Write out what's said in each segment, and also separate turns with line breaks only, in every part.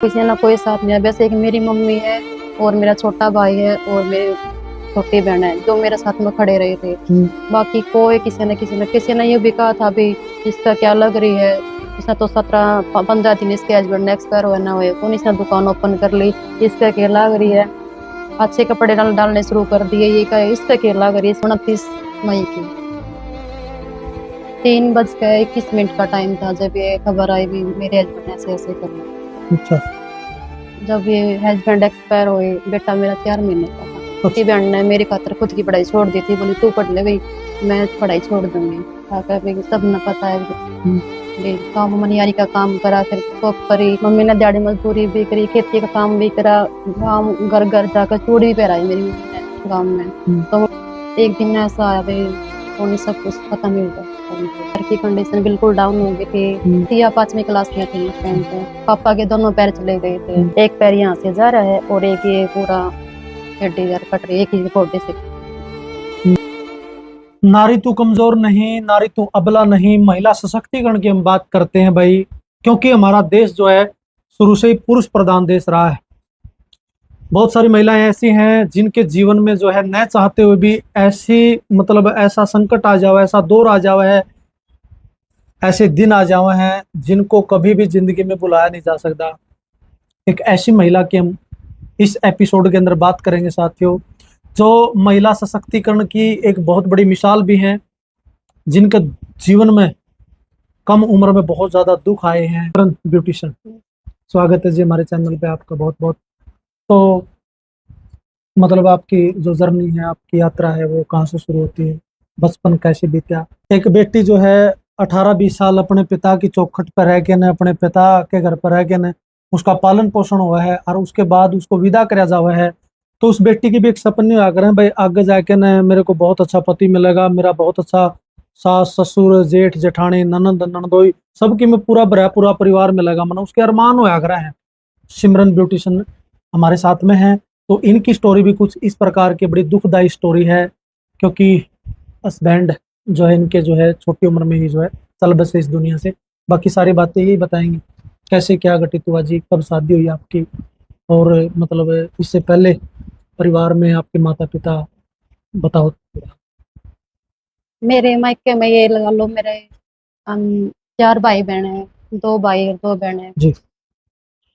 किसी ना कोई साथ नहीं है। वैसे एक मेरी मम्मी है और मेरा छोटा भाई है और मेरी छोटी बहन है जो मेरे साथ में खड़े रहे थे। बाकी कोई किसी ने ये भी कहा था भी इसका क्या लग रही है, इसने तो 17-15 दिन इसके हस्बैंड एक्सपायर हुए ना हुए, कौन इसने दुकान ओपन कर ली, इसका क्या लग रही है, अच्छे कपड़े डालने शुरू कर दिए, ये क्या इसका क्या लग रही है। 29 मई की 3:21 का टाइम था जब ये खबर आई भी मेरे हस्बैंड ऐसे ऐसे कर रहे।
अच्छा।
जब ये हस्बैंड एक्सपायर हुए, बेटा मेरा 4 महीने का था। छोटी बहन ने मेरी खातिर खुद की पढ़ाई छोड़ दी थी, बोली तू पढ़ ले भाई, मैं पढ़ाई छोड़ दूंगी। सब न पता है भी काम मनियारी का काम करा, फिर जॉब करी, मम्मी ने दिहाड़ी मजदूरी भी करी, खेती का काम भी करा, गाँव घर घर जाकर चूड़ी भी पहराई मेरी मम्मी ने गाँव में। तो एक दिन ऐसा आया भाई उन्हें सब कुछ खत्म ही हो गया। घर की कंडीशन बिल्कुल डाउन हो गई थी। या 5वीं क्लास में थी उस टाइम पे। पापा के दोनों पैर चले गए थे, एक पैर यहाँ से जा रहा है और एक ये पूरा हड्डी कट रही है, एक ही गोडे से।
नारी तू कमजोर नहीं, नारी तू अबला नहीं, महिला सशक्तिकरण की हम बात करते हैं भाई, क्योंकि हमारा देश जो है शुरू से ही पुरुष प्रधान देश रहा है। बहुत सारी महिलाएं ऐसी हैं जिनके जीवन में जो है न चाहते हुए भी ऐसी मतलब ऐसा संकट आ जावा, ऐसा दौर आ जावा है, ऐसे दिन आ जावे हैं जिनको कभी भी जिंदगी में बुलाया नहीं जा सकता। एक ऐसी महिला की हम इस एपिसोड के अंदर बात करेंगे साथियों, जो महिला सशक्तिकरण की एक बहुत बड़ी मिसाल भी हैं, जिनके जीवन में कम उम्र में बहुत ज्यादा दुख आए हैं। ब्यूटिशियन, स्वागत है जी हमारे चैनल पे आपका बहुत बहुत। तो मतलब आपकी जो जर्नी है, आपकी यात्रा है, वो कहाँ से शुरू होती है, बचपन कैसे बीता। एक बेटी जो है 18-20 साल अपने पिता की चौखट पर रह के न, अपने पिता के घर पर रह के न उसका पालन पोषण हुआ है और उसके बाद उसको विदा कराया जावा है। तो उस बेटी की भी एक सपने आकर है भाई, आगे जाके न मेरे को बहुत अच्छा पति मिलेगा, मेरा बहुत अच्छा सास ससुर जेठ जेठानी ननंद ननदोई सबकी में पूरा परिवार मिलेगा, मतलब उसके अरमान हुआ आग्रह है। सिमरन ब्यूटिशियन हमारे साथ में है, तो इनकी स्टोरी भी कुछ इस प्रकार की बड़ी दुखदाई स्टोरी है, क्योंकि हस्बैंड जो है इनके जो है छोटी उम्र में ही जो है चल बसे इस दुनिया से। बाकी सारी बातें यही बताएंगे, कैसे क्या घटित हुआ जी, कब शादी हुई आपकी, और मतलब इससे पहले परिवार में आपके माता पिता, बताओ।
मेरे मायके में ये लगा लो मेरे हम 4 भाई बहन है, 2 भाई और 2 बहन है
जी।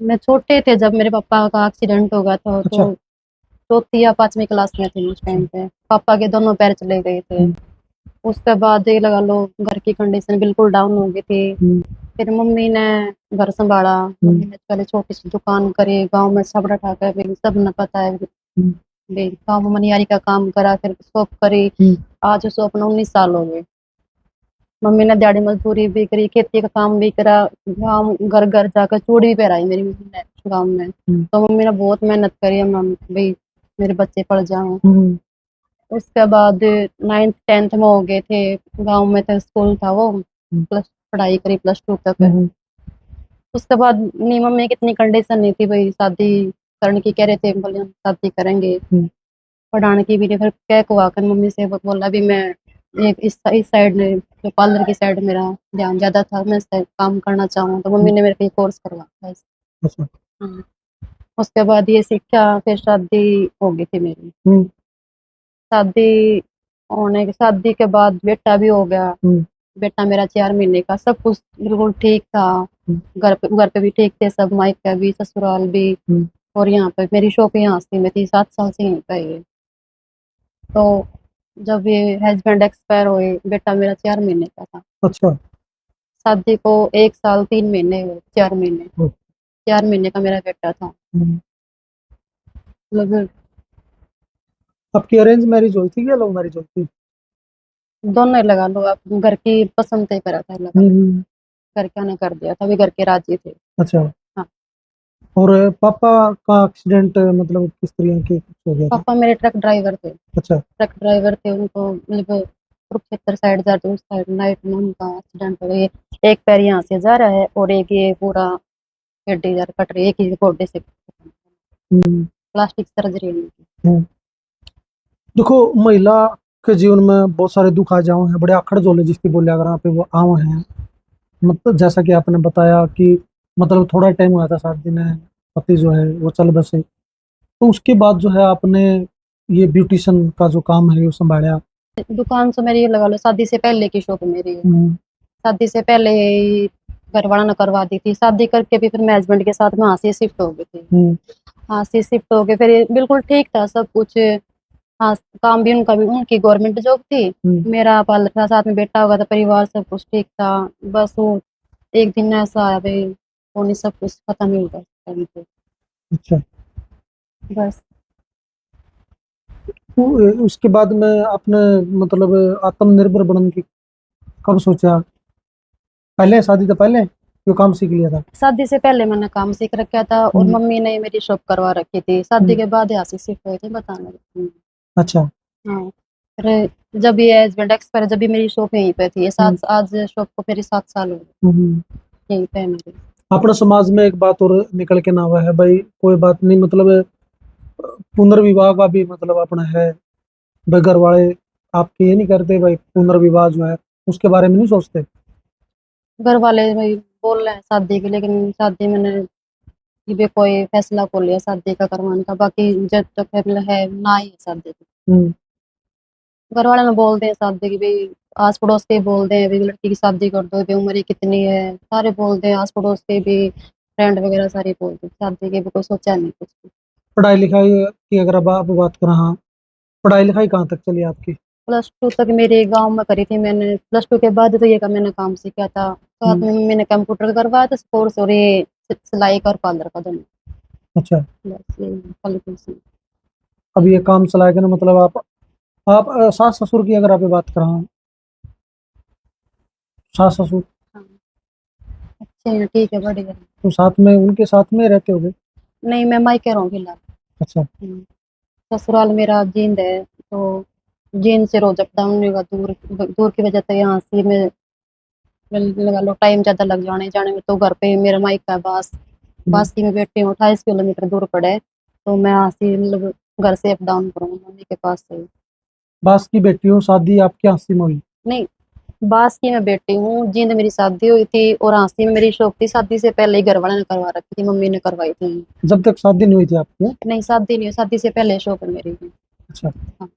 मैं छोटे थे जब मेरे पापा का एक्सीडेंट हो गया था,
अच्छा।
तो 4th या 5वीं क्लास में थी उस टाइम पे। पापा के दोनों पैर चले गए थे। उसके बाद ये लगा लो घर की कंडीशन बिल्कुल डाउन हो गई थी। फिर मम्मी ने घर संभाला, मम्मी ने पहले छोटी सी दुकान करी, गांव में सब रखा कर सब न पता है गाँव में मनियारी का काम करा, फिर शॉप करी। आज शॉप में 19 साल हो गए। मम्मी ने दिहाड़ी मजदूरी भी करी, खेती का काम भी करा, गाँव घर घर जाकर चूड़ी भी पहराई मेरी मम्मी ने गाँव में। तो मम्मी ने बहुत मेहनत करी भाई मेरे बच्चे पढ़ जाओ। उसके बाद 9th-10th में हो गए थे, गांव में तो स्कूल था वो, प्लस पढ़ाई करी +2 तक। उसके बाद नहीं मम्मी की इतनी कंडीशन नहीं थी भाई शादी करने की, कह रहे थे बोले हम शादी करेंगे, पढ़ाने की भी नहीं। फिर कह को आकर मम्मी से बोला भी मैं एक इस साइड में जो पार्लर की साइड मेरा ध्यान ज्यादा था, मैं इस साइड काम करना चाहूँ, तो मम्मी ने मेरे को कोर्स करवाया।
अच्छा।
हाँ। उसके बाद ये सीखा, फिर शादी हो गई थी मेरी। शादी के बाद बेटा भी हो गया। बेटा मेरा 4 महीने का, सब कुछ बिल्कुल ठीक था। घर पे भी ठीक थे सब, मायका भी ससुराल भी। और यहाँ पे मेरी शॉप यहाँ से मैं थी 7 साल से यहीं पे है। तो जब ये हस्बैंड एक्सपायर हुए, बेटा मेरा 4 महीने का था।
अच्छा।
शादी को 1 साल 3 महीने हुए, 4 महीने, 4 महीने का मेरा बेटा था। मतलब
आपकी अरेंज मैरिज हुई थी या लव मैरिज हुई थी?
दोनों ही लगा लो आप, घर की पसंद से करा था, लगा घर के ने कर दिया था, भी घर के राजी थे।
अच्छा।
हाँ।
और पापा का एक्सीडेंट मतलब किस तरीके के हो गया था?
पापा मेरे ट्रक ड्राइवर थे।
अच्छा।
ट्रक ड्राइवर थे, उनको मतलब कुरुक्षेत्र साइड जाते उस साइड नाइट में उनका एक्सीडेंट हो गया। एक पैर यहाँ से जा रहा है और एक ये पूरा हड्डी कट रही है, एक ही गोडे से। प्लास्टिक सर्जरी है उनकी।
देखो, महिला के जीवन में बहुत सारे दुख आ जाओ हैं, बड़े आखड़ जोले जिसकी बोले अगर आप वो आव हैं, मतलब जैसा कि आपने बताया कि मतलब थोड़ा टाइम हुआ था शादी में, पति जो है वो चल बसे, तो उसके बाद जो है आपने ये ब्यूटिशियन का जो काम है वो संभाला।
दुकान तो मेरी, ये लगा लो, शादी से पहले की शॉप मेरी है।
हम्म,
शादी से पहले ही घर वाला ने करवा दी थी। शादी करके भी फिर मैं हस्बैंड के साथ में यहाँ से शिफ्ट हो गई थी।
हम्म,
यहाँ से शिफ्ट हो गए, फिर ये बिल्कुल ठीक था सब कुछ। हाँ, काम भी उनका भी, उनकी गवर्नमेंट जॉब थी,
हम्म,
मेरा पार्लर था, साथ में बेटा होगा था, परिवार सब कुछ ठीक था। बस वो एक दिन ऐसा आया भाई, वो नहीं, सब कुछ खत्म ही हो गया टाइम पे।
अच्छा।
बस
तो उसके बाद में आपने मतलब आत्मनिर्भर बनने की कब सोचा? पहले शादी से पहले जो काम सीख लिया था?
शादी से पहले मैंने काम सीख रखा था, और
हम्म,
मम्मी ने मेरी शॉप करवा रखी थी। शादी
हम्म,
के बाद यहाँ से शिफ्ट हुई थी, बताने लगी।
अच्छा।
हाँ, फिर जब ये हस्बैंड एक्सपायर, जब भी मेरी शॉप यहीं पे थी, ये
हम्म,
सात, आज शॉप को मेरे 7 साल हो गए,
हम्म।
यहीं पे है मेरे।
अपने समाज में एक बात और निकल के ना हुआ है भाई, कोई बात नहीं, मतलब पुनर्विवाह का भी मतलब अपना है भाई, घर वाले आपके ये नहीं करते भाई, पुनर्विवाह जो है उसके बारे में नहीं सोचते?
घर वाले भाई बोल रहे हैं शादी की, लेकिन शादी मैंने ये भी कोई फैसला को लिया शादी का करवाने का, बाकी जब तक फैसला है ना ही है शादी की।
हम्म,
घर वाले में बोलते हैं शादी की भाई, आस पड़ोस के बोलते हैं भाई लड़की की शादी कर दो, भाई उम्र ही कितनी है, सारे बोलते हैं, आस पड़ोस के भी, फ्रेंड वगैरह सारे बोलते हैं। शादी के भी कोई सोचा नहीं कुछ भी।
पढ़ाई लिखाई की अगर अब आप बात करें, हाँ, पढ़ाई लिखाई कहाँ तक चली आपकी?
+2 तक मेरे गांव में करी थी मैंने। +2 के बाद तो ये का मैंने काम सीखा था, साथ
हम्म,
में मम्मी ने कंप्यूटर का करवाया था कोर्स, और ये सिलाई का और पार्लर का दोनों।
अच्छा।
बस ये क्वालिफिकेशन।
अब ये काम चलाएगा ना, मतलब आप सास ससुर की अगर आप बात करें, हाँ, सास ससुर
हाँ, अच्छे हैं, ठीक है, बढ़िया।
तो साथ में उनके साथ में रहते होगे?
नहीं, मैं मायके रहूँ फिलहाल।
अच्छा।
हम्म, ससुराल मेरा जींद है, तो जींद से रोज अप डाउन होगा, दूर दूर की वजह से यहाँ से मैं लगा लो टाइम ज़्यादा लग जाने जाने में, तो घर पे मेरा मायका है बास।
हम्म,
बास की मैं बैठी हूँ, 28 किलोमीटर दूर पड़े है, तो मैं यहाँ से मतलब घर से अप डाउन करूँगी मम्मी के पास से।
बास की बेटी हो, शादी आपकी हंसी में हुई?
नहीं, बास की मैं बेटी हूँ, जींद मेरी शादी हुई थी, और हाँसी में मेरी शॉप थी। शादी से पहले ही घर वाले ने करवा रखी थी, मम्मी ने करवाई थी।
जब तक शादी नहीं हुई थी आपकी, हाँ?
नहीं, शादी नहीं हुई, शादी से पहले शॉप है मेरी।
अच्छा।
हाँ।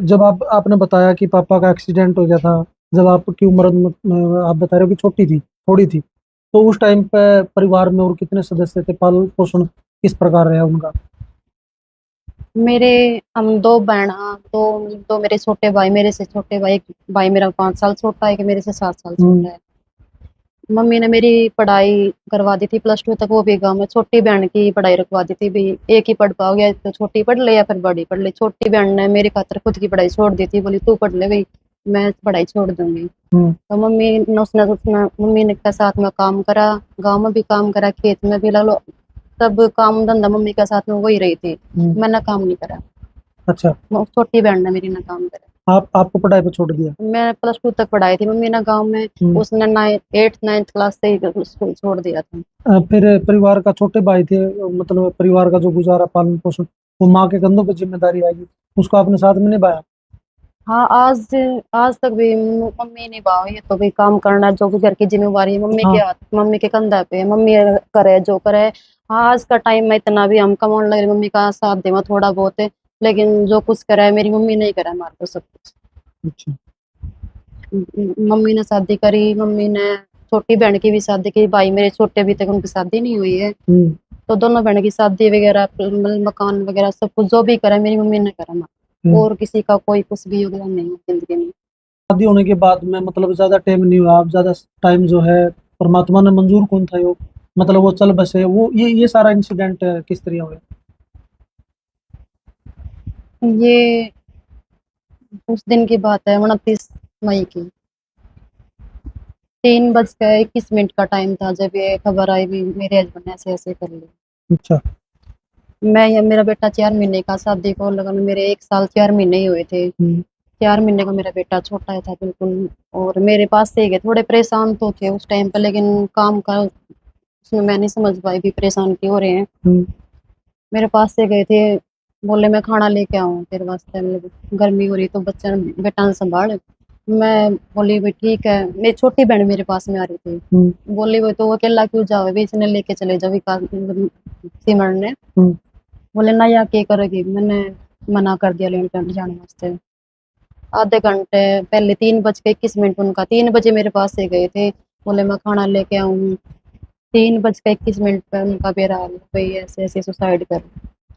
जब आपने बताया कि पापा का एक्सीडेंट हो गया था, जब आपकी उम्र आप बता रहे हो कि छोटी थी, थोड़ी थी, तो उस टाइम पे परिवार में और कितने सदस्य थे, पालन पोषण किस प्रकार रहा उनका?
मेरे हम 2 बहन, हाँ, दो मेरे छोटे भाई, मेरे से छोटे भाई, एक भाई मेरा 5 साल छोटा है, एक मेरे से 7 साल
हम्म,
छोटा है। मम्मी ने मेरी पढ़ाई करवा दी थी +2 तक, वो भी गाँव में। छोटी बहन की पढ़ाई रुकवा दी थी भी, एक ही पढ़ पाओगे, या तो छोटी पढ़ ले या फिर बड़ी पढ़ ले। छोटी बहन ने मेरी खातिर खुद की पढ़ाई छोड़ दी थी, बोली तू पढ़ ले भाई, मैं पढ़ाई छोड़ दूंगी।
हम्म,
तो मम्मी ने के साथ में काम करा, गाँव में भी काम करा, खेत में भी, लो सब काम धंधा मम्मी के साथ में वही रही थी,
हम्म,
मैंने काम नहीं करा।
अच्छा।
छोटी बहन ने मेरी ने काम करा।
आपको पढ़ाई पे छोड़ दिया?
मैं +2 तक पढ़ाई थी मम्मी ने गाँव में,
हम्म,
उसने 8th 9th क्लास से ही स्कूल छोड़ दिया था।
फिर परिवार का छोटे भाई थे, मतलब परिवार का जो गुजारा पालन पोषण वो माँ के कंधों पर जिम्मेदारी आएगी, उसको आपने साथ में निभाया?
हाँ, आज आज तक भी मम्मी निभाओ, ये तो भी काम करना, जो भी घर की जिम्मेवारी है मम्मी के
हाँ।
हाथ, मम्मी के कंधा पे है, मम्मी करे जो करे। हाँ, आज का टाइम में इतना भी हम कमाने लगे, मम्मी का साथ देवा थोड़ा बहुत है, लेकिन जो कुछ करा है मेरी मम्मी नहीं करा हमारे को सब कुछ।
अच्छा।
मम्मी ने शादी करी, मम्मी ने छोटी बहन की भी शादी की, भाई मेरे छोटे अभी तक उनकी शादी नहीं हुई है,
हम्म,
तो दोनों बहन की शादी वगैरह, मकान वगैरह सब कुछ जो भी करा मेरी मम्मी ने करा हमारा,
हम्म।
और किसी का कोई कुछ भी योगदान नहीं है जिंदगी में।
शादी होने के बाद में मतलब ज्यादा टाइम नहीं हुआ, आप ज्यादा टाइम जो है परमात्मा ने मंजूर कौन था यो, मतलब वो चल बसे, वो ये सारा इंसिडेंट किस तरह हुआ?
ये उस दिन की बात है, 29 मई की, 3:21 का टाइम था, जब ये खबर आई भी मेरे हस्बैंड ने ऐसे ऐसे कर लिया।
अच्छा।
मेरा बेटा 4 महीने का, शादी को लगन मेरे 1 साल 4 महीने ही हुए थे।
हम्म,
4 महीने का मेरा बेटा छोटा ही था बिल्कुल, और मेरे पास से गए, थोड़े परेशान तो थे उस टाइम पे, लेकिन काम का उसमें मैं नहीं समझ पाई भी परेशान क्यों हो रहे हैं।
हम्म,
मेरे पास से गए थे, बोले मैं खाना लेके आऊँ तेरे वास्ते, मतलब गर्मी हो रही तो बच्चा बेटा ने संभाल। मैं बोली भाई ठीक है, मेरी छोटी बहन मेरे पास में आ रही थी। बोली वो तो अकेला क्यों जाओ, भी इसने लेके चले जाओ विकास सिमर ने। बोले ना या क्या करेगी, मैंने मना कर दिया लेने जाने वास्ते। आधे घंटे पहले 3:21 उनका 3 बजे मेरे पास से गए थे। बोले मैं खाना लेके आऊँ, 3:21 पे उनका बेरा भाई ऐसे ऐसे सुसाइड कर।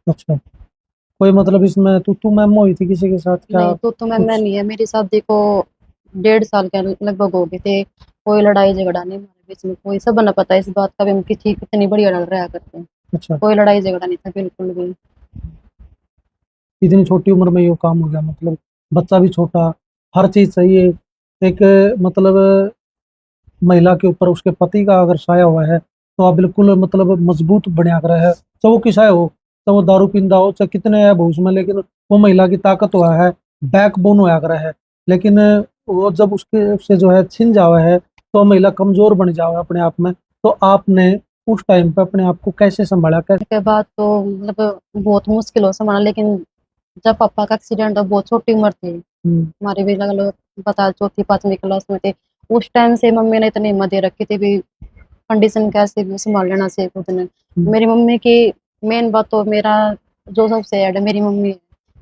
अच्छा, कोई मतलब इसमें तू मैम हुई थी किसी के साथ क्या
नहीं तो मैं
कुछ?
नहीं है, मेरी शादी को 1.5 साल के लगभग हो गए थे। कोई लड़ाई झगड़ा नहीं हमारे बीच में, कोई सब ना पता है इस बात का भी, हम किसी कितनी बढ़िया लड़ रहा करते हैं।
अच्छा,
कोई लड़ाई झगड़ा नहीं था बिल्कुल भी।
इतनी छोटी उम्र में ये काम हो गया, मतलब बच्चा भी छोटा, हर चीज सही है। एक मतलब महिला के ऊपर उसके पति का अगर साया हुआ है तो आप बिल्कुल मतलब मजबूत बनिया कर है, चाहे वो किसा हो, चाहे वो दारू पींदा हो, चाहे कितने है भूस में, लेकिन वो महिला की ताकत हुआ है, बैकबोन होया कर है। लेकिन वो जब उसके से जो है छिन जावा है तो महिला कमजोर बन जावा है अपने आप में। तो आपने उस टाइम पे अपने आप को कैसे संभाला, कैसे?
उसके बाद तो मतलब बहुत मुश्किल हो संभाला, लेकिन जब पापा का एक्सीडेंट हो बहुत छोटी उम्र थी हमारी भी, लग लो बता 4th 5वीं क्लास में थे। उस टाइम से मम्मी ने इतनी हिम्मत दे रखी थी भी कंडीशन कैसे भी संभाल लेना चाहिए खुद ने। मेरी मम्मी की मेन बात तो मेरा जो सबसे ऐड है मेरी मम्मी है।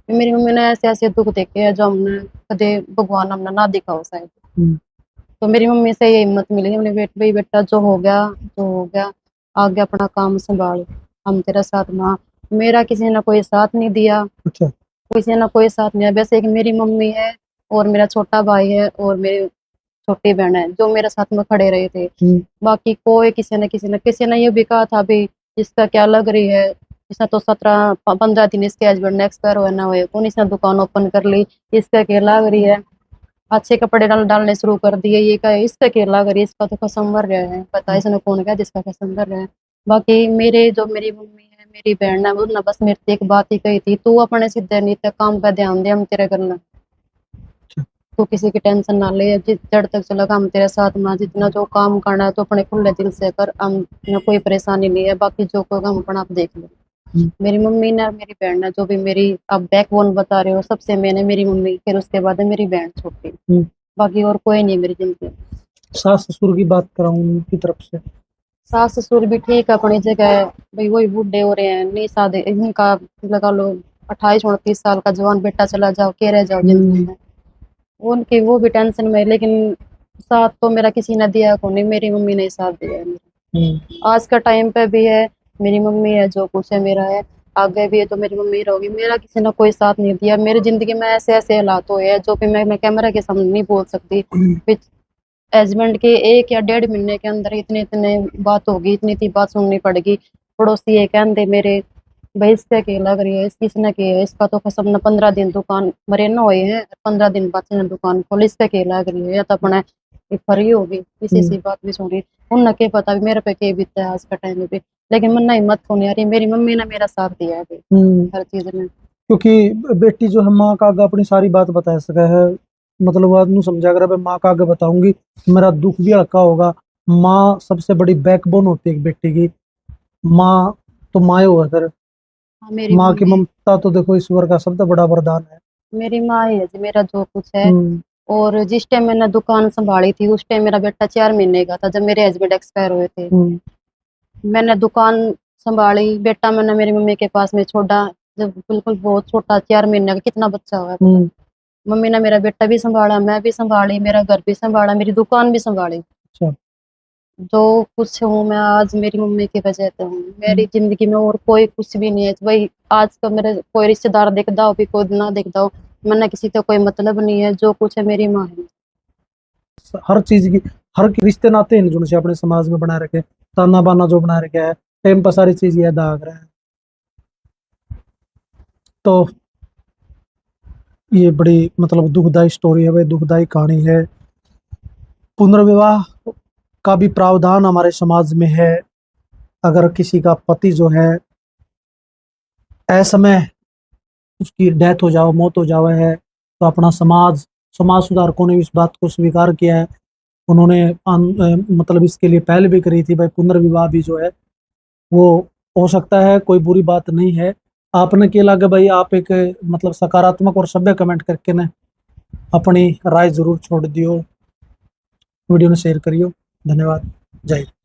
मेरी मम्मी ने ऐसे ऐसे दुख देखे हैं जो हमने कदे भगवान हमने ना दिखाओ शायद। तो मेरी मम्मी से ये हिम्मत मिली हमने भाई बेटा जो हो गया जो हो गया, आगे अपना काम संभाल, हम तेरा साथ ना। मेरा किसी ने कोई साथ नहीं दिया,
अच्छा।
किसी ने कोई साथ नहीं दिया। वैसे एक मेरी मम्मी है और मेरा छोटा भाई है और मेरी छोटी बहन है जो मेरे साथ में खड़े रहे थे। बाकी कोई किसी ने ये भी कहा था भी इसका क्या लग रही है, इसने तो 17-15 दिन इसके हस्बैंड ने एक्सपायर हुए ना हुए, कौन इसने दुकान ओपन कर ली, इसका क्या लग रही है, अच्छे कपड़े डालने शुरू कर दिए, ये क्या है, इसका क्या लग रही है, इसका तो कसम भर रहा है, पता है इसने कौन क्या जिसका कसम भर रहा है। बाकी मेरे जो मेरी मम्मी है मेरी बहन है उन्होंने बस मेरे से एक बात ही कही थी, तू अपने सीधे नीते काम पे ध्यान दे, हम तेरे करना, तू किसी की टेंशन ना ले, जड़ तक चलेगा हम तेरे साथ ना, जितना जो काम करना है तो अपने खुले दिल से कर, हम में कोई परेशानी नहीं है, बाकी जो होगा हम अपना आप देख लो। मेरी मम्मी ने और मेरी बहन ने जो भी मेरी आप बैकबोन बता रहे हो, सबसे मैंने मेरी मम्मी, फिर उसके बाद है मेरी बहन छोटी, बाकी और कोई नहीं है मेरी जिंदगी में।
सास ससुर की बात कराऊं उनकी तरफ से?
सास ससुर भी ठीक है अपनी जगह है, भाई वही बूढ़े हो रहे हैं, नहीं शादी इनका लगा लो 28-29 साल का जवान बेटा चला जाओ के रह जाओ जिंदगी में, उनकी वो भी टेंशन में। लेकिन साथ तो मेरा किसी ने दिया को नहीं, मेरी मम्मी ने ही साथ दिया है मेरा। आज का टाइम पे भी है मेरी मम्मी है, जो कुछ है मेरा है, आगे भी है तो मेरी मम्मी रहोगी, मेरा किसी ने कोई साथ नहीं दिया। मेरी जिंदगी में ऐसे ऐसे हालात हुए हैं जो कि मैं कैमरा के सामने नहीं बोल सकती। हस्बैंड के 1 या 1.5 महीने के अंदर इतने इतने बात होगी, इतनी इतनी बात सुननी पड़ेगी। पड़ोसी ये कहते मेरे भाई इसका क्या लग रही है, इसने किया है, इसका तो कसम न 15 दिन दुकान मरे न हुए हैं, 15 दिन बाद ने दुकान खोली, इसका क्या लग रही है, या तो अपना फरी होगी किसी सी बात भी सुनी। उन क्या पता भी मेरे पे क्या बीतता है आज का टाइम पे, लेकिन मन हिम्मत को नहीं आ रही, मेरी मम्मी ने मेरा साथ दिया है भाई हर चीज में।
क्योंकि बेटी जो है माँ का आगे अपनी सारी बात बता सके है, मतलब आदमी समझा कर माँ का आगे बताऊंगी मेरा दुख भी हल्का होगा। माँ सबसे बड़ी बैकबोन होती है एक बेटी की। माँ तो माँ हुआ कर,
हाँ मेरी
माँ की
मम्मी,
ममता तो देखो ईश्वर का सबसे बड़ा वरदान है।
मेरी माँ ही है जी मेरा जो कुछ है। और जिस टाइम मैंने दुकान संभाली थी उस टाइम मेरा बेटा 4 महीने का था जब मेरे हस्बैंड एक्सपायर हुए थे। मैंने दुकान संभाली, बेटा मैंने मेरी मम्मी के पास में छोड़ा जब बिल्कुल बहुत छोटा 4 महीने का, कितना बच्चा हुआ है पता। मम्मी ने मेरा बेटा भी संभाला, मैं भी संभाली, मेरा घर भी संभाला, मेरी दुकान भी संभाली।
अच्छा।
जो कुछ हूँ मैं आज मेरी मम्मी की वजह से हूँ, मेरी जिंदगी में और कोई कुछ भी नहीं है भाई। आज का मेरे कोई रिश्तेदार दिखता हो भी कोई ना दिखता हो, मैंने किसी से कोई मतलब नहीं है, जो कुछ है मेरी माँ है।
हर चीज की, हर रिश्ते नाते हैं जो अपने समाज में बनाए रखे, ताना बाना जो बनाए रखे है, टाइम पर सारी चीज याद आ रहा है। तो ये बड़ी मतलब दुखदाई स्टोरी है भाई, दुखदाई कहानी है। पुनर्विवाह का भी प्रावधान हमारे समाज में है। अगर किसी का पति जो है असमय उसकी डेथ हो जाओ, मौत हो जावे है, तो अपना समाज सुधारकों ने इस बात को स्वीकार किया है। उन्होंने मतलब इसके लिए पहल भी करी थी भाई, पुनर्विवाह भी जो है वो हो सकता है, कोई बुरी बात नहीं है। आपने क्या लगे भाई, आप एक मतलब सकारात्मक और सभ्य कमेंट करके ना अपनी राय जरूर छोड़ दियो, वीडियो ने शेयर करियो। धन्यवाद। जय हिंद।